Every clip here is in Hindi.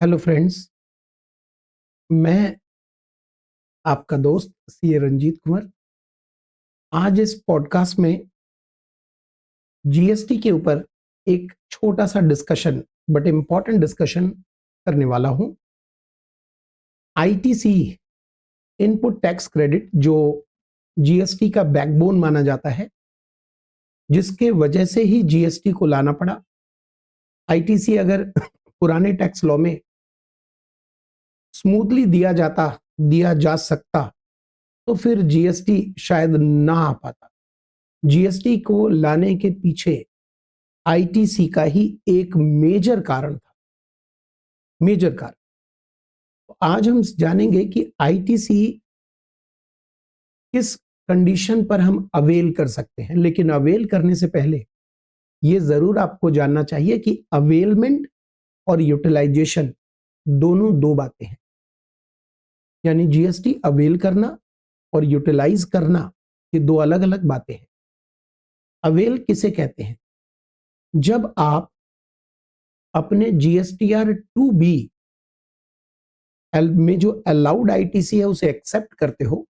Hello friends. मैं आपका दोस्त सीए रंजीत कुंवर आज इस पॉडकास्ट में जीएसटी के ऊपर एक छोटा सा डिस्कशन बट इम्पॉर्टेंट डिस्कशन करने वाला हूं। आईटीसी इनपुट टैक्स क्रेडिट जो जीएसटी का बैकबोन माना जाता है, जिसके वजह से ही जीएसटी को लाना पड़ा। आईटीसी अगर पुराने टैक्स लॉ में स्मूथली दिया जा सकता तो फिर जीएसटी शायद ना आ पाता। जीएसटी को लाने के पीछे आईटीसी का ही एक मेजर कारण था। मेजर कारण। तो आज हम जानेंगे कि आईटीसी किस कंडीशन पर हम अवेल कर सकते हैं, लेकिन अवेल करने से पहले यह जरूर आपको जानना चाहिए कि अवेलमेंट और यूटिलाइजेशन दोनों दो बातें हैं। यानी जीएसटी अवेल करना और यूटिलाइज करना ये दो अलग अलग बातें हैं। अवेल किसे कहते हैं? जब आप अपने जीएसटीआर 2B में जो अलाउड आईटीसी है उसे एक्सेप्ट करते हो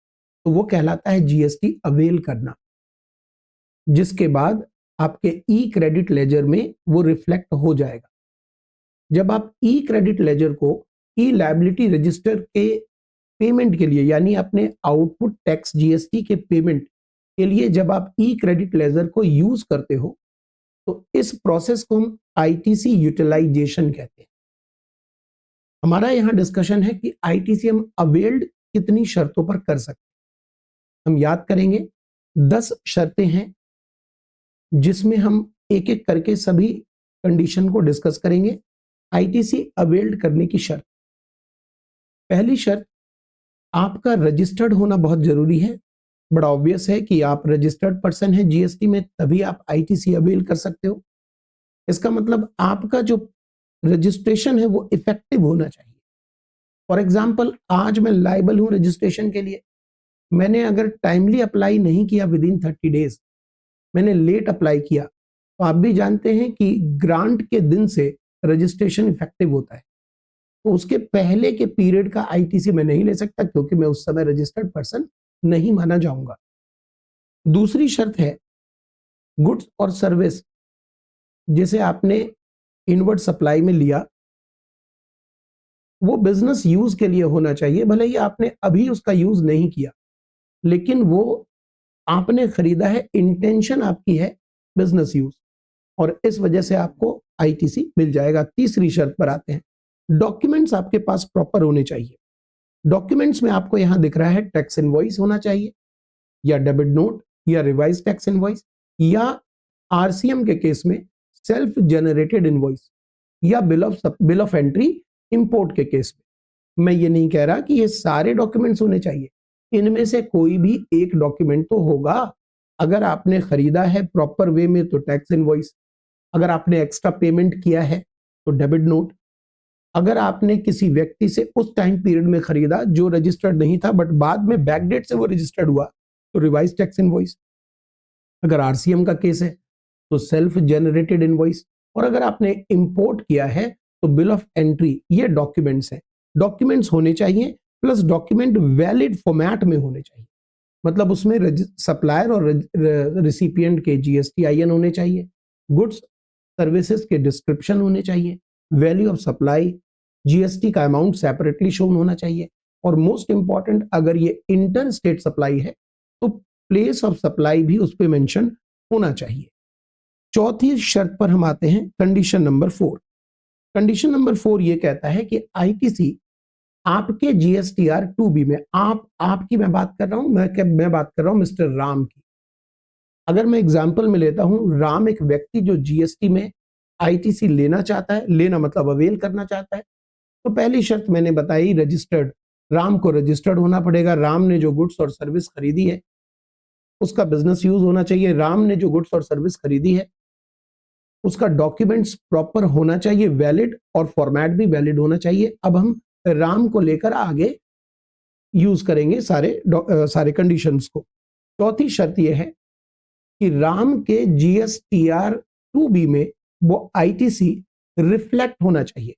तो वो कहलाता है जीएसटी अवेल करना, जिसके बाद आपके ई क्रेडिट लेजर में वो रिफ्लेक्ट हो जाएगा। जब आप ई क्रेडिट लेजर को ई लायबिलिटी रजिस्टर के पेमेंट के लिए, यानी अपने आउटपुट टैक्स जीएसटी के पेमेंट के लिए जब आप ई क्रेडिट लेजर को यूज करते हो तो इस प्रोसेस को हम आईटीसी यूटिलाइजेशन कहते हैं। हमारा यहां डिस्कशन है कि आईटीसी हम अवेल्ड कितनी शर्तों पर कर सकते हैं। हम याद करेंगे 10 शर्तें हैं जिसमें हम एक एक करके सभी कंडीशन को डिस्कस करेंगे। आईटीसी अवेल्ड करने की शर्त। पहली शर्त, आपका रजिस्टर्ड होना बहुत जरूरी है। बड़ा ऑब्वियस है कि आप रजिस्टर्ड पर्सन हैं जीएसटी में, तभी आप आईटीसी अवेल कर सकते हो। इसका मतलब आपका जो रजिस्ट्रेशन है वो इफेक्टिव होना चाहिए। फॉर एग्जाम्पल, आज मैं लायबल हूं रजिस्ट्रेशन के लिए, मैंने अगर टाइमली अप्लाई नहीं किया विद इन 30 डेज, मैंने लेट अप्लाई किया, तो आप भी जानते हैं कि ग्रांट के दिन से रजिस्ट्रेशन इफेक्टिव होता है, तो उसके पहले के पीरियड का आईटीसी मैं नहीं ले सकता क्योंकि मैं उस समय रजिस्टर्ड पर्सन नहीं माना जाऊंगा। दूसरी शर्त है गुड्स और सर्विस जिसे आपने इनवर्ड सप्लाई में लिया, वो बिजनेस यूज के लिए होना चाहिए। भले ही आपने अभी उसका यूज नहीं किया, लेकिन वो आपने खरीदा है, इंटेंशन आपकी है बिजनेस यूज, और इस वजह से आपको आईटीसी मिल जाएगा। तीसरी शर्त पर आते हैं, डॉक्यूमेंट्स आपके पास प्रॉपर होने चाहिए। डॉक्यूमेंट्स में आपको यहां दिख रहा है टैक्स इनवॉइस होना चाहिए, या डेबिट नोट, या रिवाइज टैक्स इनवॉइस, या आरसीएम के केस में सेल्फ जनरेटेड इनवॉइस, या बिल ऑफ एंट्री इंपोर्ट के केस में। मैं ये नहीं कह रहा कि ये सारे डॉक्यूमेंट्स होने चाहिए, इनमें से कोई भी एक डॉक्यूमेंट तो होगा। अगर आपने खरीदा है प्रॉपर वे में तो टैक्स इनवॉइस, अगर आपने एक्स्ट्रा पेमेंट किया है तो डेबिट नोट, अगर आपने किसी व्यक्ति से उस टाइम पीरियड में खरीदा जो रजिस्टर्ड नहीं था बट बाद में बैकडेट से वो रजिस्टर्ड हुआ तो रिवाइज टैक्स इनवॉइस, अगर आरसीएम का केस है तो सेल्फ जनरेटेड इनवॉइस, और अगर आपने इंपोर्ट किया है तो बिल ऑफ एंट्री। ये डॉक्यूमेंट्स हैं। डॉक्यूमेंट्स होने चाहिए, प्लस डॉक्यूमेंट वैलिड फॉर्मेट में होने चाहिए। मतलब उसमें सप्लायर और रिसिपिएंट के जीएसटीआईएन होने चाहिए, गुड्स सर्विसेज के डिस्क्रिप्शन होने चाहिए, वैल्यू ऑफ सप्लाई, जीएसटी का अमाउंट सेपरेटली शोन होना चाहिए, और मोस्ट इंपॉर्टेंट, अगर ये इंटर स्टेट सप्लाई है तो प्लेस ऑफ सप्लाई भी उस पर मेंशन होना चाहिए। चौथी शर्त पर हम आते हैं, कंडीशन नंबर 4। कंडीशन नंबर 4 ये कहता है कि आईटीसी आपके जीएसटीआर 2B में, आपकी मैं बात कर रहा हूं, मैं बात कर रहा हूं मिस्टर राम की। अगर मैं एग्जांपल में लेता हूं, राम एक व्यक्ति जो जीएसटी में आईटीसी लेना चाहता है, लेना मतलब अवेल करना चाहता है, तो पहली शर्त मैंने बताई, रजिस्टर्ड। राम को रजिस्टर्ड होना पड़ेगा। राम ने जो गुड्स और सर्विस खरीदी है उसका बिजनेस यूज होना चाहिए। राम ने जो गुड्स और सर्विस खरीदी है उसका डॉक्यूमेंट्स प्रॉपर होना चाहिए, वैलिड, और फॉर्मेट भी वैलिड होना चाहिए। अब हम राम को लेकर आगे यूज करेंगे सारे कंडीशंस को। चौथी शर्त यह है कि राम के जीएसटीआर 2B में वो आईटीसी रिफ्लेक्ट होना चाहिए।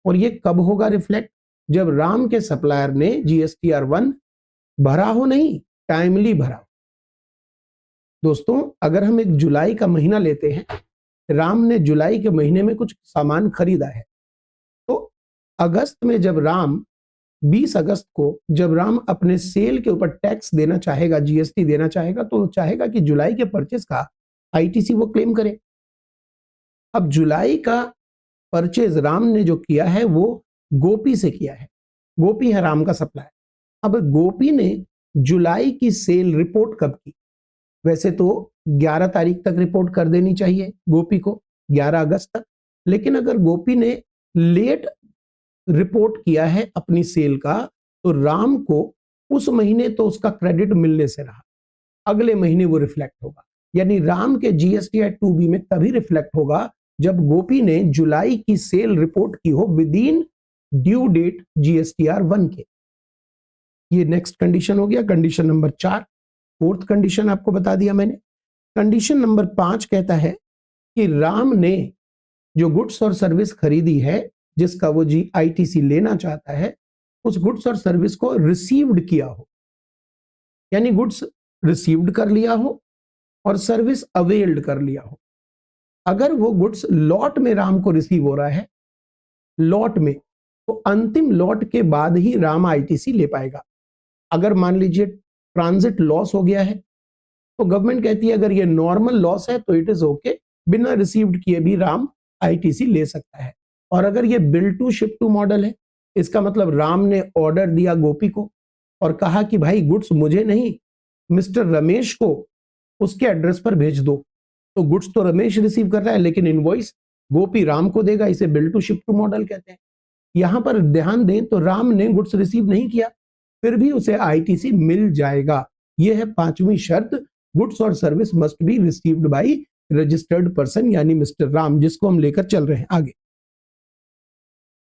और ये कब होगा रिफ्लेक्ट? जब राम के सप्लायर ने GSTR1 भरा हो, नहीं टाइमली भरा हो। दोस्तों अगर हम एक जुलाई का महीना लेते हैं, राम ने जुलाई के महीने में कुछ सामान खरीदा है, तो अगस्त में जब राम 20 अगस्त को जब राम अपने सेल के ऊपर टैक्स देना चाहेगा, GST देना चाहेगा, तो चाहेगा कि जुलाई के परचेज का ITC वो क्लेम करे। अब जुलाई का परचेज राम ने जो किया है वो गोपी से किया है। गोपी है राम का सप्लायर। अब गोपी ने जुलाई की सेल रिपोर्ट कब की? वैसे तो 11 तारीख तक रिपोर्ट कर देनी चाहिए गोपी को, 11 अगस्त तक। लेकिन अगर गोपी ने लेट रिपोर्ट किया है अपनी सेल का, तो राम को उस महीने तो उसका क्रेडिट मिलने से रहा, अगले महीने वो रिफ्लेक्ट होगा। यानी राम के GSTR 2B में तभी रिफ्लेक्ट होगा जब गोपी ने जुलाई की सेल रिपोर्ट की हो with in due date GSTR1 के। ये नेक्स्ट कंडीशन हो गया, कंडीशन नंबर 4। फोर्थ कंडीशन आपको बता दिया मैंने। कंडीशन नंबर 5 कहता है कि राम ने जो गुड्स और सर्विस खरीदी है, जिसका वो ITC लेना चाहता है, उस गुड्स और सर्विस को रिसीव्ड किया हो, यानी गुड्स रिसीव्ड कर लिया हो और सर्विस अवेल्ड कर लिया हो। अगर वो गुड्स लॉट में राम को रिसीव हो रहा है, लॉट में, तो अंतिम लॉट के बाद ही राम ITC ले पाएगा। अगर मान लीजिए ट्रांजिट लॉस हो गया है, तो गवर्नमेंट कहती है अगर ये नॉर्मल लॉस है तो इट इज ओके, बिना रिसीव्ड किए भी राम ITC ले सकता है। और अगर ये bill to ship to model है, इसका मतलब राम ने ऑर्डर दिया गोपी को और कहा कि भाई गुड्स मुझे नहीं, मिस्टर रमेश को उसके एड्रेस पर भेज दो, तो गुड्स तो रमेश रिसीव कर रहा है लेकिन इनवॉइस गोपी राम को देगा। इसे bill to ship to model कहते हैं। यहां पर ध्यान दें तो राम ने गुड्स रिसीव नहीं किया, फिर भी उसे ITC मिल जाएगा। यह है 5वीं शर्त, गुड्स और service must be received by registered person, यानी मिस्टर राम, जिसको हम लेकर चल रहे हैं आगे।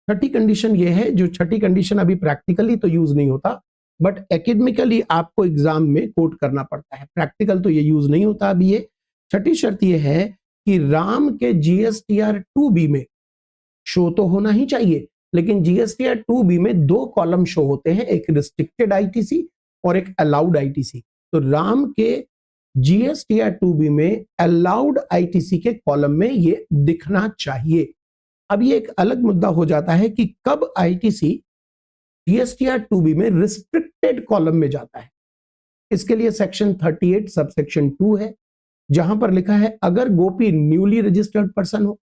छठी कंडीशन ये है, जो छठी कंडीशन अभी प्रैक्टिकली तो यूज नहीं होता, बट एकेडमिकली आपको एग्जाम में कोट करना पड़ता है। प्रैक्टिकल तो ये यूज नहीं होता अभी। ये छठी शर्त ये है कि राम के GSTR 2B में शो तो होना ही चाहिए, लेकिन GSTR 2B में 2 कॉलम शो होते हैं, एक रिस्ट्रिक्टेड ITC और एक अलाउड ITC। तो राम के GSTR 2B में अलाउड ITC के कॉलम में ये दिखना चाहिए। अब ये एक अलग मुद्दा हो जाता है कि कब ITC GSTR 2B में रिस्ट्रिक्टेड कॉलम में जाता है। इसके लिए सेक्शन 38 सबसेक्शन 2 है, जहां पर लिखा है अगर गोपी न्यूली रजिस्टर्ड पर्सन हो,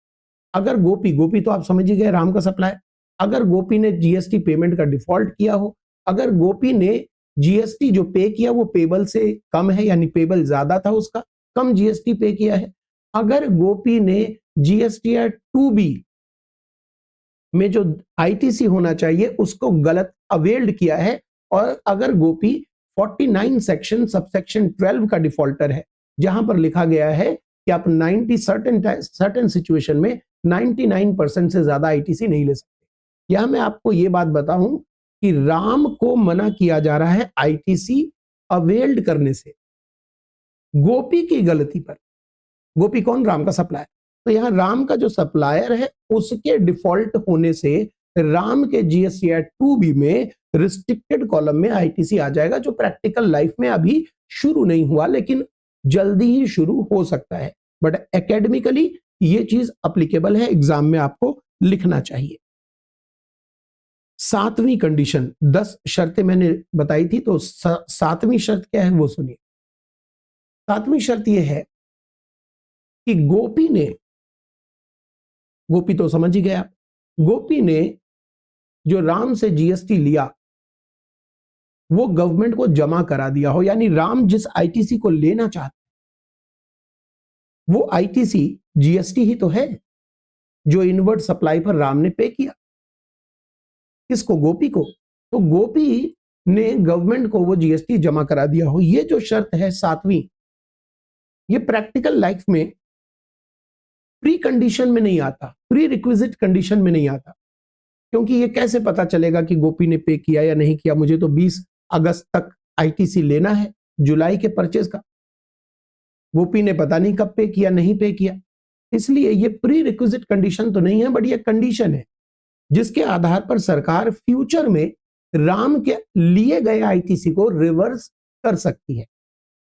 अगर गोपी तो आप समझ ही गए राम का सप्लायर, अगर गोपी ने GST पेमेंट का डिफॉल्ट किया हो, अगर गोपी ने GST जो पे किया वो पेबल से कम है, यानी पेबल ज्यादा था उसका, कम GST पे किया है, अगर गोपी ने GSTR 2B में जो ITC होना चाहिए उसको गलत अवेल्ड किया है, और अगर गोपी 49 सेक्शन सबसेक्शन 12 का डिफॉल्टर है, जहां पर लिखा गया है कि आप 90 सर्टेन सिचुएशन में 99% से ज्यादा ITC नहीं ले सकते। यहां मैं आपको यह बात बताऊं कि राम को मना किया जा रहा है ITC अवेल्ड करने से, गोपी की गलती पर। गोपी कौन? राम का सप्लायर। तो यहां राम का जो सप्लायर है उसके डिफॉल्ट होने से राम के GSTR 2B में रिस्ट्रिक्टेड कॉलम में ITC आ जाएगा, जो प्रैक्टिकल लाइफ में अभी शुरू नहीं हुआ, लेकिन जल्दी ही शुरू हो सकता है। बट एकेडमिकली ये चीज अप्लीकेबल है, एग्जाम में आपको लिखना चाहिए। 7वीं कंडीशन, 10 शर्तें मैंने बताई थी, तो 7वीं शर्त क्या है वो सुनिए। 7वीं शर्त यह है कि गोपी तो समझ ही गया, गोपी ने जो राम से GST लिया वो गवर्नमेंट को जमा करा दिया हो, यानी राम जिस ITC को लेना चाहता वो ITC GST ही तो है जो इनवर्ड सप्लाई पर राम ने पे किया। किसको? गोपी को। तो गोपी ने गवर्नमेंट को वो GST जमा करा दिया हो। ये जो शर्त है 7वीं, ये प्रैक्टिकल लाइफ में प्री कंडीशन में नहीं आता, प्री रिक्विजिट कंडीशन में नहीं आता, क्योंकि ये कैसे पता चलेगा कि गोपी ने पे किया या नहीं किया? मुझे तो 20 अगस्त तक ITC लेना है जुलाई के परचेज का, गोपी ने पता नहीं कब पे किया, नहीं पे किया। इसलिए ये प्री रिक्विजिट कंडीशन तो नहीं है, बट ये कंडीशन है जिसके आधार पर सरकार फ्यूचर में राम के लिए गए आईटीसी को रिवर्स कर सकती है।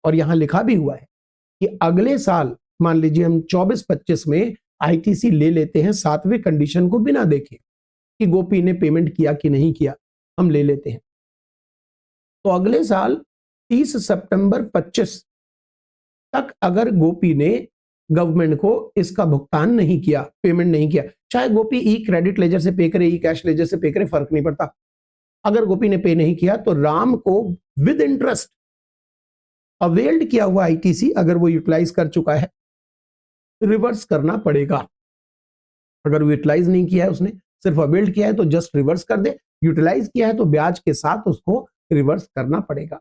और यहां लिखा भी हुआ है कि अगले साल मान लीजिए हम 24-25 में आईटीसी ले लेते हैं 7वें कंडीशन को बिना देखे कि गोपी ने पेमेंट किया कि नहीं किया, हम ले लेते हैं, तो अगले साल 30 सितंबर 25 तक अगर गोपी ने गवर्नमेंट को इसका भुगतान नहीं किया, पेमेंट नहीं किया, चाहे गोपी ई क्रेडिट लेजर से पे करे, ई कैश लेजर से पे करे, फर्क नहीं पड़ता, अगर गोपी ने पे नहीं किया तो राम को विद इंटरेस्ट अवेल्ड किया हुआ आईटीसी अगर वो यूटिलाइज कर चुका है रिवर्स करना पड़ेगा। अगर वो यूटिलाइज नहीं किया है, उसने सिर्फ अवेल्ड किया है तो जस्ट रिवर्स कर दे, यूटिलाइज किया है तो ब्याज के साथ उसको रिवर्स करना पड़ेगा।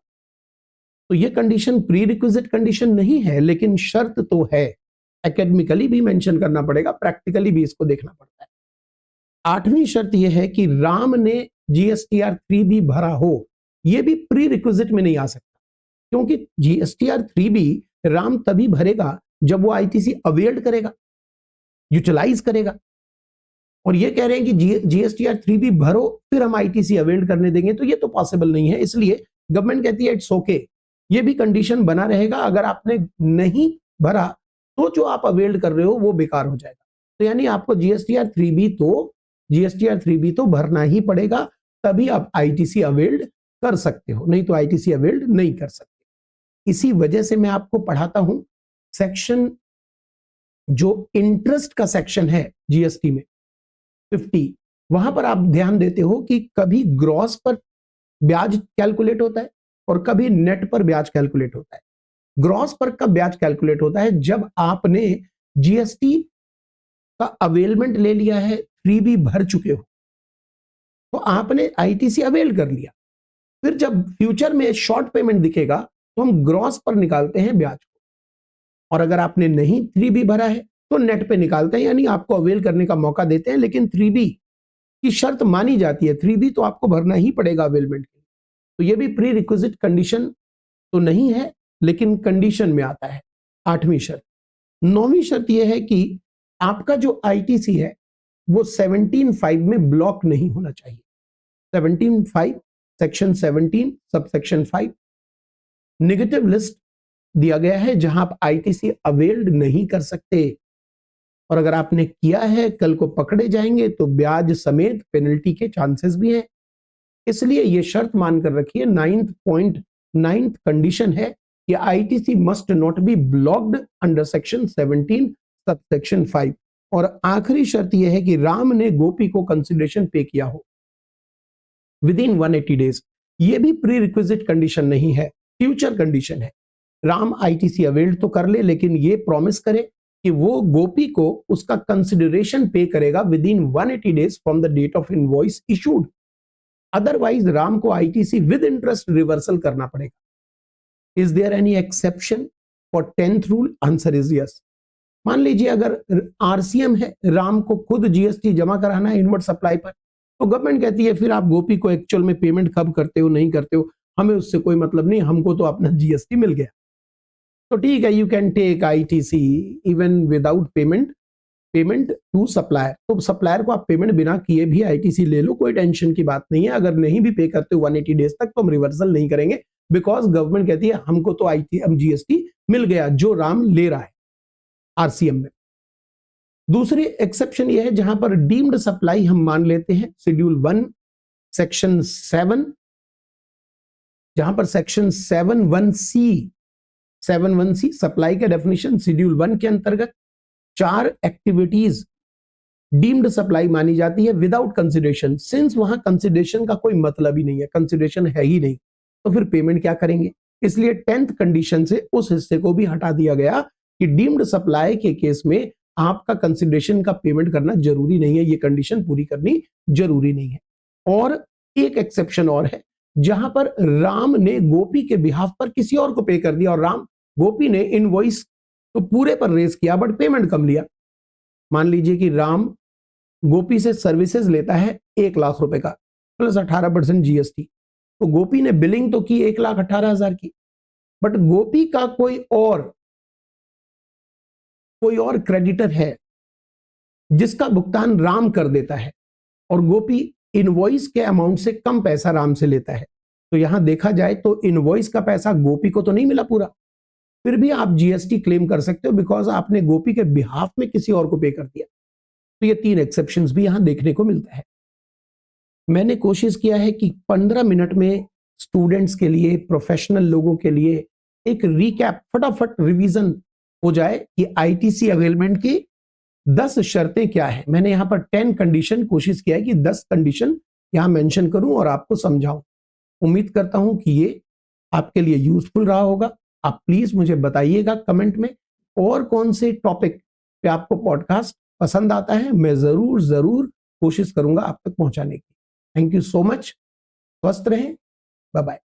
तो ये कंडीशन प्री रिक्विजिट कंडीशन नहीं है, लेकिन शर्त तो है, एकेडमिकली भी मेंशन करना पड़ेगा, प्रैक्टिकली भी इसको देखना पड़ता है। 8वीं शर्त यह है कि राम ने जीएसटीआर 3B भरा हो, यह भी प्री रिक्विजिट में नहीं आ सकता, क्योंकि जीएसटीआर 3B राम तभी भरेगा जब वो आईटीसी अवेल्ड करेगा, यूटिलाइज करेगा। और ये कह रहे हैं कि जीएसटीआर 3B भरो फिर हम आईटीसी अवेल्ड करने देंगे, तो ये तो पॉसिबल नहीं है। इसलिए गवर्नमेंट कहती है इट्स ओके, ये भी कंडीशन बना रहेगा, अगर आपने नहीं भरा तो जो आप अवेल्ड कर रहे हो वो बेकार हो जाएगा। तो यानी आपको जीएसटीआर 3B तो भरना ही पड़ेगा, तभी आप आईटीसी अवेल्ड कर सकते हो, नहीं तो आईटीसी अवेल्ड नहीं कर सकते। इसी वजह से मैं आपको पढ़ाता हूं सेक्शन, जो इंटरेस्ट का सेक्शन है जीएसटी में 50, वहां पर आप ध्यान देते हो कि कभी ग्रॉस पर ब्याज कैलकुलेट होता है और कभी नेट पर ब्याज कैलकुलेट होता है। ग्रॉस पर कब ब्याज कैलकुलेट होता है? जब आपने जीएसटी का अवेलमेंट ले लिया है, 3B भर चुके हो, तो आपने आईटीसी अवेल कर लिया, फिर जब फ्यूचर में शॉर्ट पेमेंट दिखेगा तो हम ग्रॉस पर निकालते हैं ब्याज को, और अगर आपने नहीं 3B भरा है तो नेट पे निकालते हैं, यानी आपको अवेल करने का मौका देते हैं, लेकिन 3B की शर्त मानी जाती है, 3B तो आपको भरना ही पड़ेगा अवेलमेंट के लिए। तो ये भी प्री रिक्विजिट कंडीशन तो नहीं है, लेकिन कंडीशन में आता है। 8वीं शर्त। 9वीं शर्त यह है कि आपका जो आईटीसी है वो 17(5) में ब्लॉक नहीं होना चाहिए। 17(5) section 17 sub section 5 negative list दिया गया है जहां आप आईटीसी अवेल्ड नहीं कर सकते, और अगर आपने किया है कल को पकड़े जाएंगे तो ब्याज समेत पेनल्टी के चांसेस भी हैं। इसलिए यह शर्त मानकर रखिए, 9th कंडीशन है कि ITC must not be blocked under section 17 sub section 5। और आखिरी शर्त यह है कि राम ने गोपी को कंसिडरेशन पे किया हो विद इन 180 डेज। यह भी प्री रिक्विजिट कंडीशन नहीं है, फ्यूचर कंडीशन है। राम आईटीसी अवेल्ड तो कर ले, लेकिन ये प्रॉमिस करे कि वो गोपी को उसका कंसिडरेशन पे करेगा within 180 days from the date of invoice issued. Otherwise Ram को आईटीसी विद इंटरेस्ट रिवर्सल करना पड़ेगा। Is there any exception for 10th rule? Answer is yes. मान लीजिए अगर आरसीएम है, राम को खुद जीएसटी जमा कराना है इनवर्ट सप्लाई पर, तो गवर्नमेंट कहती है फिर आप गोपी को एक्चुअल में पेमेंट कब करते हो नहीं करते हो, हमें उससे कोई मतलब नहीं, हमको तो अपना जीएसटी मिल गया। तो ठीक है, you can take ITC even without payment to supplier. तो सप्लायर को आप पेमेंट बिना किए भी आईटीसी ले लो, कोई टेंशन की बात नहीं है। अगर नहीं भी पे करते हो 180 डेज तक तो हम रिवर्सल नहीं करेंगे, बिकॉज गवर्नमेंट कहती है हमको तो जीएसटी मिल गया जो राम ले रहा है आरसीएम में। दूसरी एक्सेप्शन यह है जहां पर डीम्ड सप्लाई हम मान लेते हैं शेड्यूल 1 सेक्शन 7, जहां पर सेक्शन 7(1)(c) सप्लाई का डेफिनेशन शेड्यूल 1 के अंतर्गत 4 एक्टिविटीज डीम्ड सप्लाई मानी जाती है विदाउट कंसिडरेशन। सिंस वहां कंसिडरेशन का कोई मतलब ही नहीं है, कंसिडरेशन है ही नहीं, तो फिर पेमेंट क्या करेंगे? इसलिए 10th कंडीशन से उस हिस्से को भी हटा दिया गया कि डीम्ड सप्लाई के केस में आपका कंसिडरेशन का पेमेंट करना जरूरी नहीं है, ये कंडीशन पूरी करनी जरूरी नहीं है। और एक एक्सेप्शन और है जहां पर राम ने गोपी के बिहाफ पर किसी और को पे कर दिया, और गोपी ने इनवॉइस तो पूरे पर रेज किया बट पेमेंट कम लिया। मान लीजिए कि राम गोपी से सर्विसेज लेता है 1 लाख रुपए का प्लस 18% जीएसटी, तो गोपी ने बिलिंग तो की 1,18,000 की, बट गोपी का कोई और क्रेडिटर है जिसका भुगतान राम कर देता है, और गोपी इनवॉइस के अमाउंट से कम पैसा राम से लेता है। तो यहां देखा जाए तो इनवॉइस का पैसा गोपी को तो नहीं मिला पूरा, फिर भी आप जीएसटी क्लेम कर सकते हो बिकॉज आपने गोपी के बिहाफ में किसी और को पे कर दिया। तो ये 3 एक्सेप्शंस भी यहां देखने को मिलता है। मैंने कोशिश किया है कि 15 मिनट में स्टूडेंट्स के लिए, प्रोफेशनल लोगों के लिए एक रिकैप, फटाफट रिवीजन हो जाए कि आईटीसी अवेलमेंट की 10 शर्तें क्या है। मैंने यहां पर 10 कंडीशन कोशिश किया है कि 10 कंडीशन यहां मेंशन करूं और आपको समझाऊं। उम्मीद करता हूं कि ये आपके लिए यूजफुल रहा होगा। आप प्लीज मुझे बताइएगा कमेंट में और कौन से टॉपिक पे आपको पॉडकास्ट पसंद आता है। मैं जरूर जरूर कोशिश करूंगा आप तक पहुंचाने की। Thank you so much. स्वस्थ रहें। Bye bye.